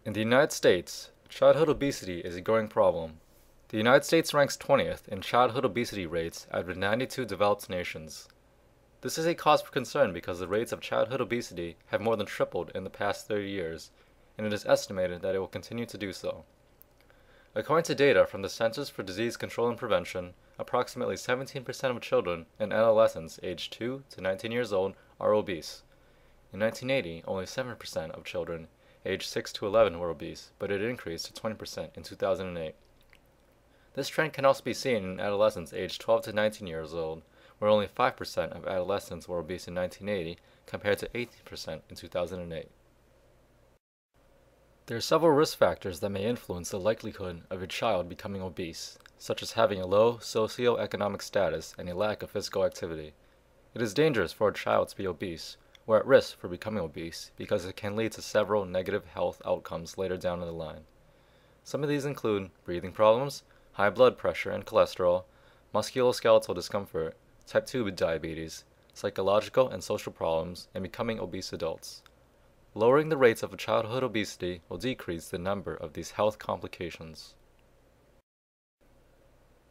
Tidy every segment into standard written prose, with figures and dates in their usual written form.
In the United States, childhood obesity is a growing problem. The United States ranks 20th in childhood obesity rates out of 92 developed nations. This is a cause for concern because the rates of childhood obesity have more than tripled in the past 30 years, and it is estimated that it will continue to do so. According to data from the Centers for Disease Control and Prevention, approximately 17% of children and adolescents aged 2 to 19 years old are obese. In 1980, only 7% of children aged 6 to 11 were obese, but it increased to 20% in 2008. This trend can also be seen in adolescents aged 12 to 19 years old, where only 5% of adolescents were obese in 1980 compared to 18% in 2008. There are several risk factors that may influence the likelihood of a child becoming obese, such as having a low socioeconomic status and a lack of physical activity. It is dangerous for a child to be obese, or at risk for becoming obese, because it can lead to several negative health outcomes later down the line. Some of these include breathing problems, high blood pressure and cholesterol, musculoskeletal discomfort, type 2 diabetes, psychological and social problems, and becoming obese adults. Lowering the rates of childhood obesity will decrease the number of these health complications.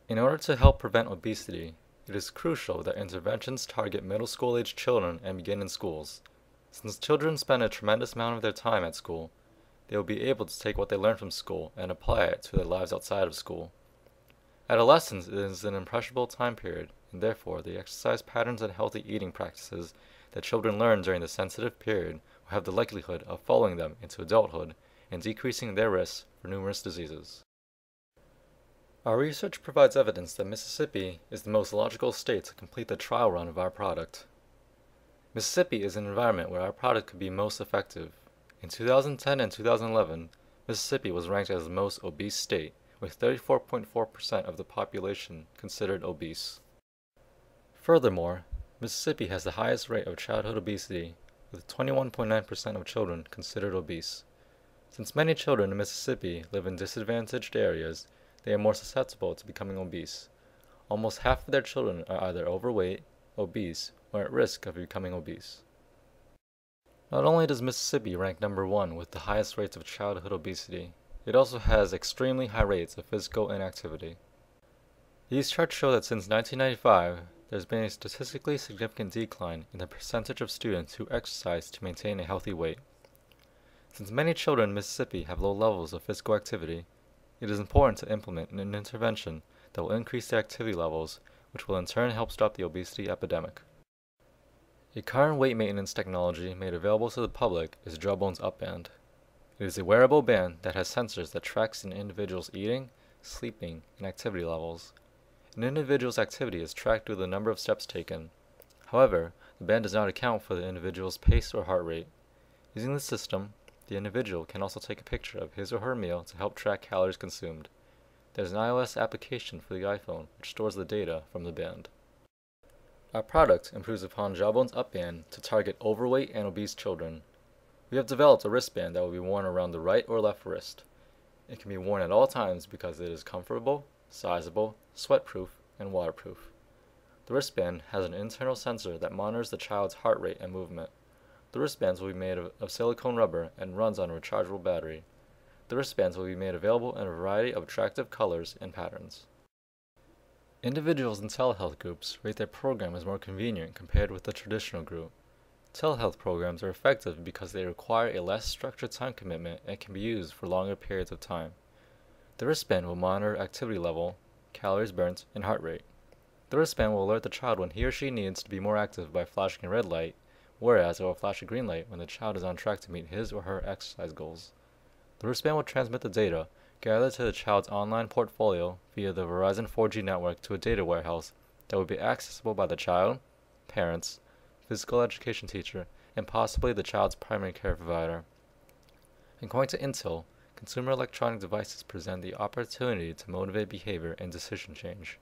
In order to help prevent obesity, it is crucial that interventions target middle school-aged children and begin in schools. Since children spend a tremendous amount of their time at school, they will be able to take what they learn from school and apply it to their lives outside of school. Adolescence is an impressionable time period, and therefore the exercise patterns and healthy eating practices that children learn during the sensitive period will have the likelihood of following them into adulthood and decreasing their risks for numerous diseases. Our research provides evidence that Mississippi is the most logical state to complete the trial run of our product. Mississippi is an environment where our product could be most effective. In 2010 and 2011, Mississippi was ranked as the most obese state, with 34.4% of the population considered obese. Furthermore, Mississippi has the highest rate of childhood obesity, with 21.9% of children considered obese. Since many children in Mississippi live in disadvantaged areas, they are more susceptible to becoming obese. Almost half of their children are either overweight, obese, or at risk of becoming obese. Not only does Mississippi rank number 1 with the highest rates of childhood obesity, it also has extremely high rates of physical inactivity. These charts show that since 1995, there has been a statistically significant decline in the percentage of students who exercise to maintain a healthy weight. Since many children in Mississippi have low levels of physical activity, it is important to implement an intervention that will increase their activity levels, which will in turn help stop the obesity epidemic. A current weight maintenance technology made available to the public is Jawbone's Upband. It is a wearable band that has sensors that tracks an individual's eating, sleeping, and activity levels. An individual's activity is tracked through the number of steps taken. However, the band does not account for the individual's pace or heart rate. Using this system, the individual can also take a picture of his or her meal to help track calories consumed. There is an iOS application for the iPhone which stores the data from the band. Our product improves upon Jawbone's Upband to target overweight and obese children. We have developed a wristband that will be worn around the right or left wrist. It can be worn at all times because it is comfortable, sizable, sweat-proof, and waterproof. The wristband has an internal sensor that monitors the child's heart rate and movement. The wristbands will be made of silicone rubber and runs on a rechargeable battery. The wristbands will be made available in a variety of attractive colors and patterns. Individuals in telehealth groups rate their program as more convenient compared with the traditional group. Telehealth programs are effective because they require a less structured time commitment and can be used for longer periods of time. The wristband will monitor activity level, calories burnt, and heart rate. The wristband will alert the child when he or she needs to be more active by flashing a red light, whereas it will flash a green light when the child is on track to meet his or her exercise goals. The wristband will transmit the data gathered to the child's online portfolio via the Verizon 4G network to a data warehouse that will be accessible by the child, parents, physical education teacher, and possibly the child's primary care provider. According to Intel, consumer electronic devices present the opportunity to motivate behavior and decision change.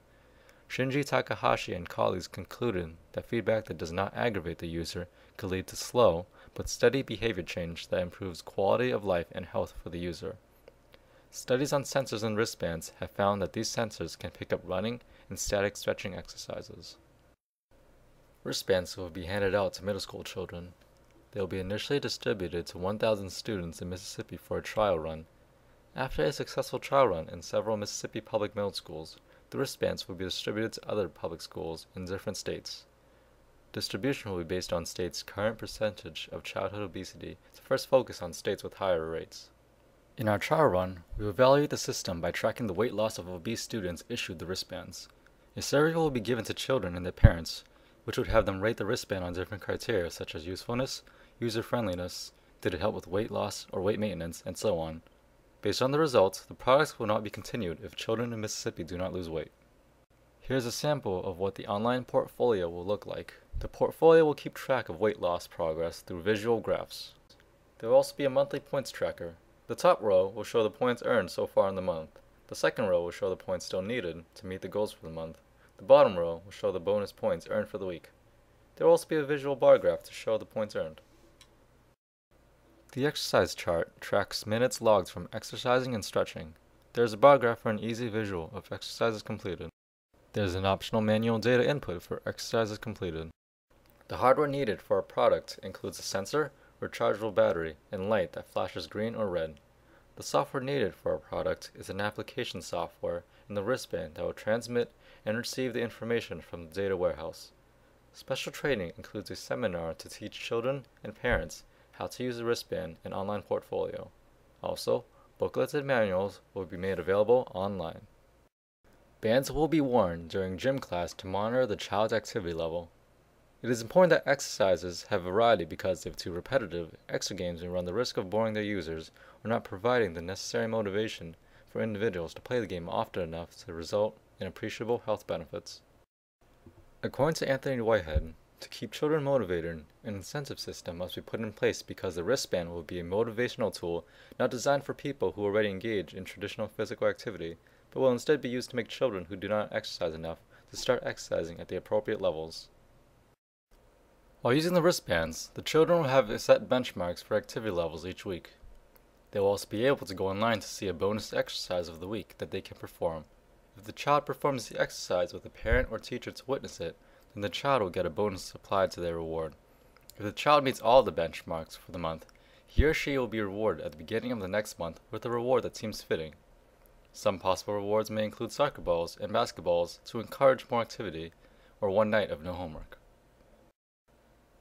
Shinji Takahashi and colleagues concluded that feedback that does not aggravate the user could lead to slow but steady behavior change that improves quality of life and health for the user. Studies on sensors and wristbands have found that these sensors can pick up running and static stretching exercises. Wristbands will be handed out to middle school children. they will be initially distributed to 1,000 students in Mississippi for a trial run. After a successful trial run in several Mississippi public middle schools, the wristbands will be distributed to other public schools in different states. Distribution will be based on states' current percentage of childhood obesity to first focus on states with higher rates. In our trial run, we will evaluate the system by tracking the weight loss of obese students issued the wristbands. A survey will be given to children and their parents, which would have them rate the wristband on different criteria such as usefulness, user-friendliness, did it help with weight loss or weight maintenance, and so on. Based on the results, the products will not be continued if children in Mississippi do not lose weight. Here's a sample of what the online portfolio will look like. The portfolio will keep track of weight loss progress through visual graphs. There will also be a monthly points tracker. The top row will show the points earned so far in the month. The second row will show the points still needed to meet the goals for the month. The bottom row will show the bonus points earned for the week. There will also be a visual bar graph to show the points earned. The exercise chart tracks minutes logged from exercising and stretching. There is a bar graph for an easy visual of exercises completed. There is an optional manual data input for exercises completed. The hardware needed for a product includes a sensor, rechargeable battery, and light that flashes green or red. The software needed for a product is an application software in the wristband that will transmit and receive the information from the data warehouse. Special training includes a seminar to teach children and parents how to use the wristband and online portfolio. Also, booklets and manuals will be made available online. Bands will be worn during gym class to monitor the child's activity level. It is important that exercises have variety because if too repetitive, extra games may run the risk of boring their users or not providing the necessary motivation for individuals to play the game often enough to result in appreciable health benefits. According to Anthony Whitehead, to keep children motivated, an incentive system must be put in place because the wristband will be a motivational tool not designed for people who already engage in traditional physical activity, but will instead be used to make children who do not exercise enough to start exercising at the appropriate levels. While using the wristbands, the children will have set benchmarks for activity levels each week. They will also be able to go online to see a bonus exercise of the week that they can perform. If the child performs the exercise with a parent or teacher to witness it, then the child will get a bonus applied to their reward. If the child meets all the benchmarks for the month, he or she will be rewarded at the beginning of the next month with a reward that seems fitting. Some possible rewards may include soccer balls and basketballs to encourage more activity, or one night of no homework.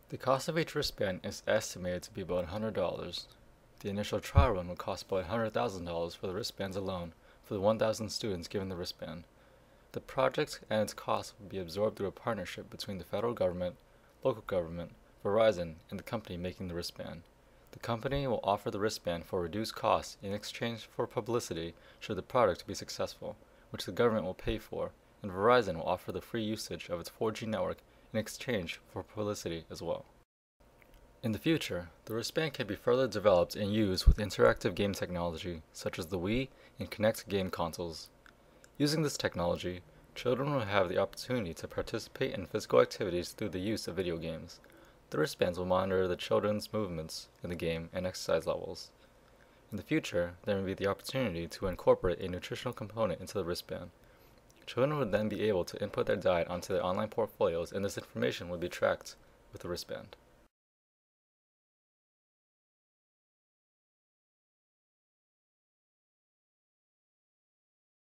The cost of each wristband is estimated to be about $100. The initial trial run will cost about $100,000 for the wristbands alone for the 1,000 students given the wristband. The project and its costs will be absorbed through a partnership between the federal government, local government, Verizon, and the company making the wristband. The company will offer the wristband for reduced costs in exchange for publicity should the product be successful, which the government will pay for, and Verizon will offer the free usage of its 4G network in exchange for publicity as well. In the future, the wristband can be further developed and used with interactive game technology such as the Wii and Kinect game consoles. Using this technology, children will have the opportunity to participate in physical activities through the use of video games. The wristbands will monitor the children's movements in the game and exercise levels. In the future, there may be the opportunity to incorporate a nutritional component into the wristband. Children would then be able to input their diet onto their online portfolios, and this information would be tracked with the wristband.